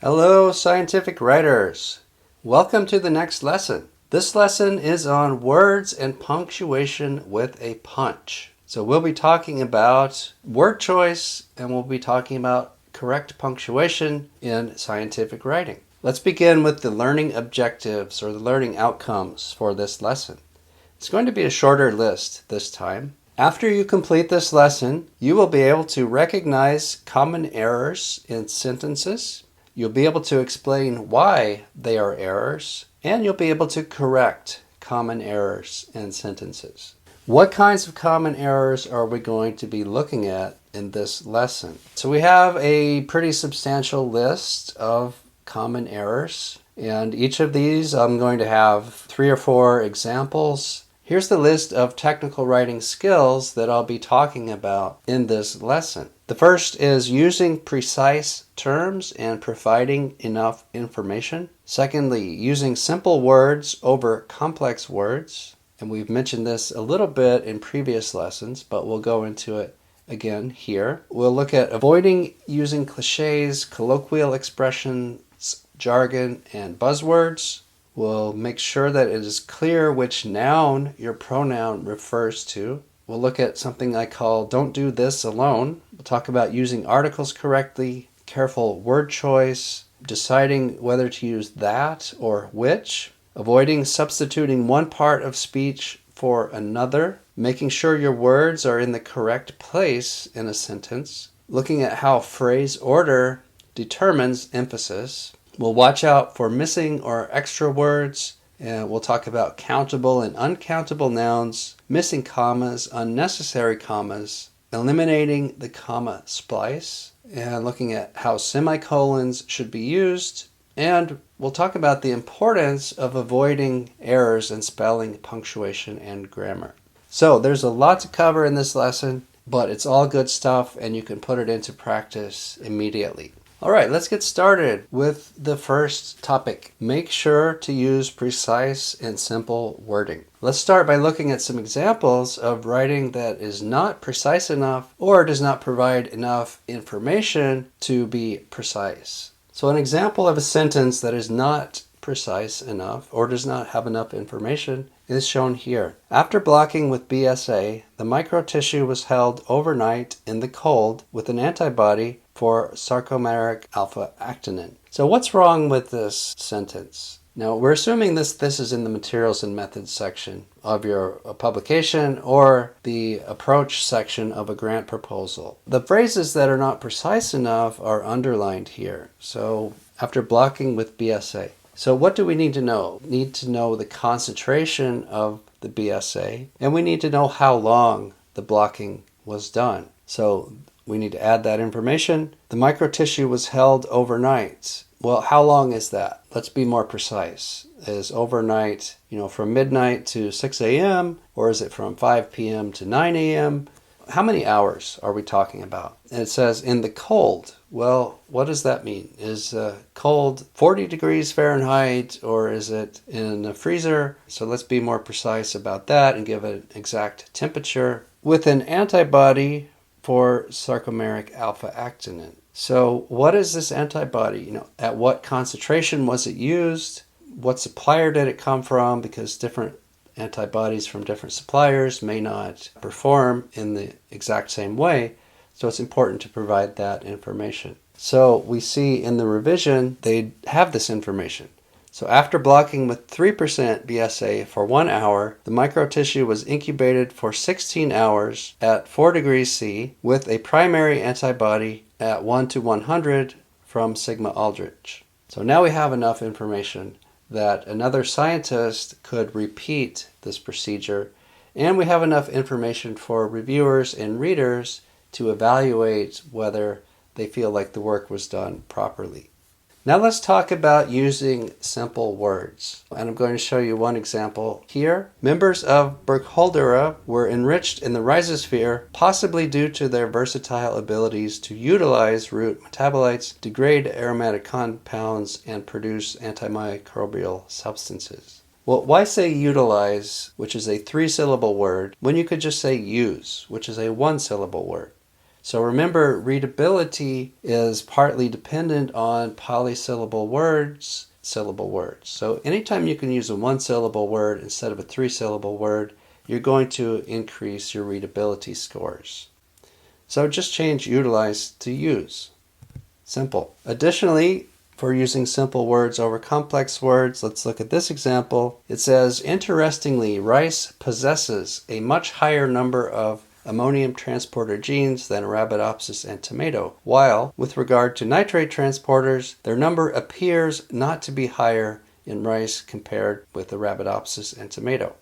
Hello, scientific writers. Welcome to the next lesson. This lesson is on words and punctuation with a punch. So we'll be talking about word choice and we'll be talking about correct punctuation in scientific writing. Let's begin with the learning objectives or the learning outcomes for this lesson. It's going to be a shorter list this time. After you complete this lesson, you will be able to recognize common errors in sentences. You'll be able to explain why they are errors, and you'll be able to correct common errors in sentences. What kinds of common errors are we going to be looking at in this lesson? So we have a pretty substantial list of common errors, and each of these I'm going to have 3 or 4 examples. Here's the list of technical writing skills that I'll be talking about in this lesson. The first is using precise terms and providing enough information. Secondly, using simple words over complex words. And we've mentioned this a little bit in previous lessons, but we'll go into it again here. We'll look at avoiding using cliches, colloquial expressions, jargon, and buzzwords. We'll make sure that it is clear which noun your pronoun refers to. We'll look at something I call don't do this alone. We'll talk about using articles correctly, careful word choice, deciding whether to use that or which, avoiding substituting one part of speech for another, making sure your words are in the correct place in a sentence, looking at how phrase order determines emphasis. We'll watch out for missing or extra words, and we'll talk about countable and uncountable nouns, missing commas, unnecessary commas, eliminating the comma splice, and looking at how semicolons should be used. And we'll talk about the importance of avoiding errors in spelling, punctuation, and grammar. So there's a lot to cover in this lesson, but it's all good stuff and you can put it into practice immediately. All right, let's get started with the first topic. Make sure to use precise and simple wording. Let's start by looking at some examples of writing that is not precise enough or does not provide enough information to be precise. So an example of a sentence that is not precise enough or does not have enough information is shown here. After blocking with BSA, the microtissue was held overnight in the cold with an antibody for sarcomeric alpha-actinin. So what's wrong with this sentence? Now we're assuming this is in the materials and methods section of your publication or the approach section of a grant proposal. The phrases that are not precise enough are underlined here. So after blocking with BSA. So what do we need to know? We need to know the concentration of the BSA, and we need to know how long the blocking was done. So we need to add that information. The microtissue was held overnight. Well, how long is that? Let's be more precise. Is overnight, from midnight to 6 a.m., or is it from 5 p.m. to 9 a.m.? How many hours are we talking about? And it says in the cold. Well, what does that mean? Is cold 40 degrees Fahrenheit or is it in the freezer? So let's be more precise about that and give an exact temperature with an antibody for sarcomeric alpha-actinin. So what is this antibody? At what concentration was it used? What supplier did it come from? Because different antibodies from different suppliers may not perform in the exact same way, so it's important to provide that information. So we see in the revision they have this information. So after blocking with 3% BSA for 1 hour, the microtissue was incubated for 16 hours at 4 degrees C with a primary antibody at 1 to 100 from Sigma Aldrich. So now we have enough information that another scientist could repeat this procedure, and we have enough information for reviewers and readers to evaluate whether they feel like the work was done properly. Now let's talk about using simple words. And I'm going to show you one example here. Members of Burkholderia were enriched in the rhizosphere, possibly due to their versatile abilities to utilize root metabolites, degrade aromatic compounds, and produce antimicrobial substances. Well, why say utilize, which is a 3-syllable word, when you could just say use, which is a 1-syllable word? So remember, readability is partly dependent on polysyllable words, syllable words. So anytime you can use a one-syllable word instead of a three-syllable word, you're going to increase your readability scores. So just change utilize to use. Simple. Additionally, for using simple words over complex words, let's look at this example. It says, interestingly, rice possesses a much higher number of ammonium transporter genes than Arabidopsis and tomato, while, with regard to nitrate transporters, their number appears not to be higher in rice compared with Arabidopsis and tomato.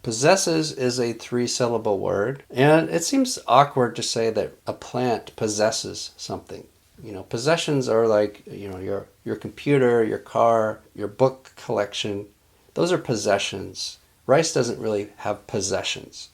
Possesses is a three-syllable word, and it seems awkward to say that a plant possesses something. Possessions are like, your computer, your car, your book collection. Those are possessions. Rice doesn't really have possessions,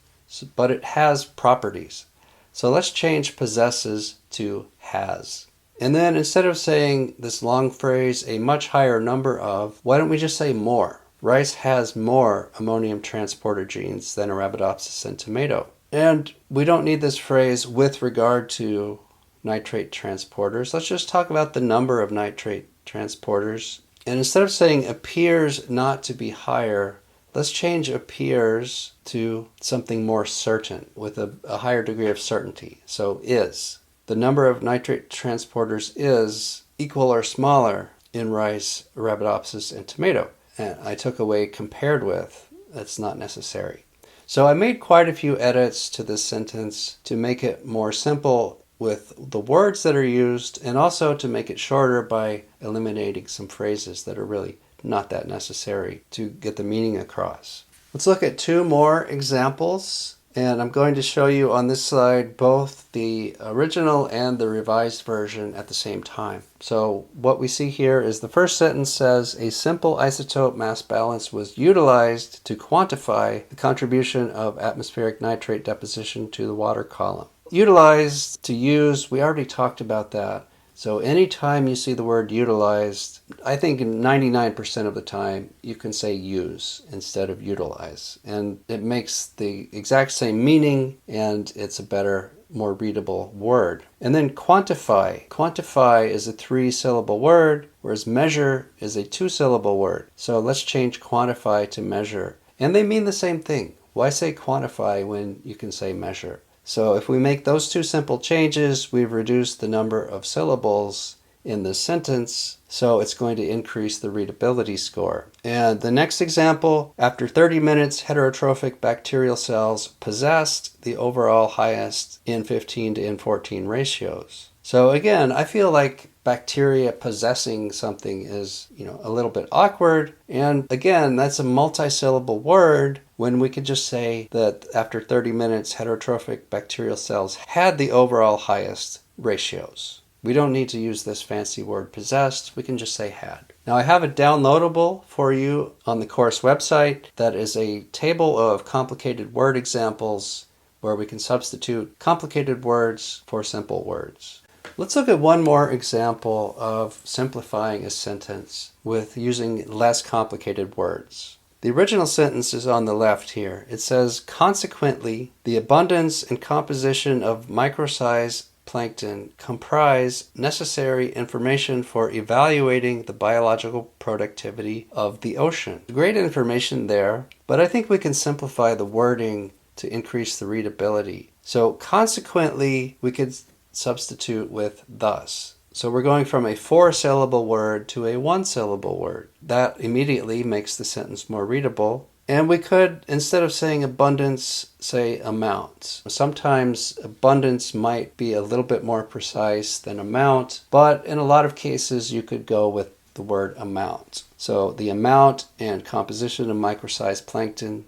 but it has properties. So let's change possesses to has. And then instead of saying this long phrase, a much higher number of, why don't we just say more? Rice has more ammonium transporter genes than Arabidopsis and tomato. And we don't need this phrase with regard to nitrate transporters. Let's just talk about the number of nitrate transporters. And instead of saying appears not to be higher, let's change appears to something more certain with a higher degree of certainty. So is. The number of nitrate transporters is equal or smaller in rice, Arabidopsis, and tomato. And I took away compared with. That's not necessary. So I made quite a few edits to this sentence to make it more simple with the words that are used, and also to make it shorter by eliminating some phrases that are really not that necessary to get the meaning across. Let's look at two more examples, and I'm going to show you on this slide both the original and the revised version at the same time. So what we see here is the first sentence says, a simple isotope mass balance was utilized to quantify the contribution of atmospheric nitrate deposition to the water column. Utilized to use, we already talked about that. So anytime you see the word utilized, I think 99% of the time you can say use instead of utilize. And it makes the exact same meaning, and it's a better, more readable word. And then quantify. Quantify is a three-syllable word, whereas measure is a two-syllable word. So let's change quantify to measure. And they mean the same thing. Why say quantify when you can say measure? So if we make those two simple changes, we've reduced the number of syllables in this sentence, so it's going to increase the readability score. And the next example, after 30 minutes, heterotrophic bacterial cells possessed the overall highest N15 to N14 ratios. So again, I feel like bacteria possessing something is, a little bit awkward. And again, that's a multi-syllable word when we could just say that after 30 minutes, heterotrophic bacterial cells had the overall highest ratios. We don't need to use this fancy word possessed. We can just say had. Now I have a downloadable for you on the course website that is a table of complicated word examples where we can substitute complicated words for simple words. Let's look at one more example of simplifying a sentence with using less complicated words. The original sentence is on the left here. It says, consequently, the abundance and composition of microsize plankton comprise necessary information for evaluating the biological productivity of the ocean. Great information there, but I think we can simplify the wording to increase the readability. So consequently, we could substitute with thus. So we're going from a four-syllable word to a one-syllable word. That immediately makes the sentence more readable. And we could, instead of saying abundance, say amount. Sometimes abundance might be a little bit more precise than amount, but in a lot of cases you could go with the word amount. So the amount and composition of microsized plankton.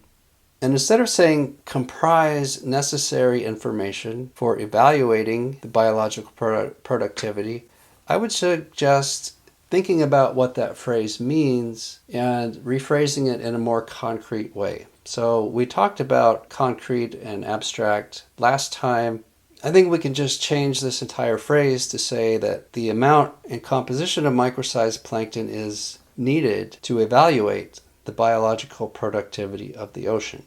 And instead of saying comprise necessary information for evaluating the biological productivity, I would suggest thinking about what that phrase means and rephrasing it in a more concrete way. So we talked about concrete and abstract last time. I think we can just change this entire phrase to say that the amount and composition of microsized plankton is needed to evaluate the biological productivity of the ocean.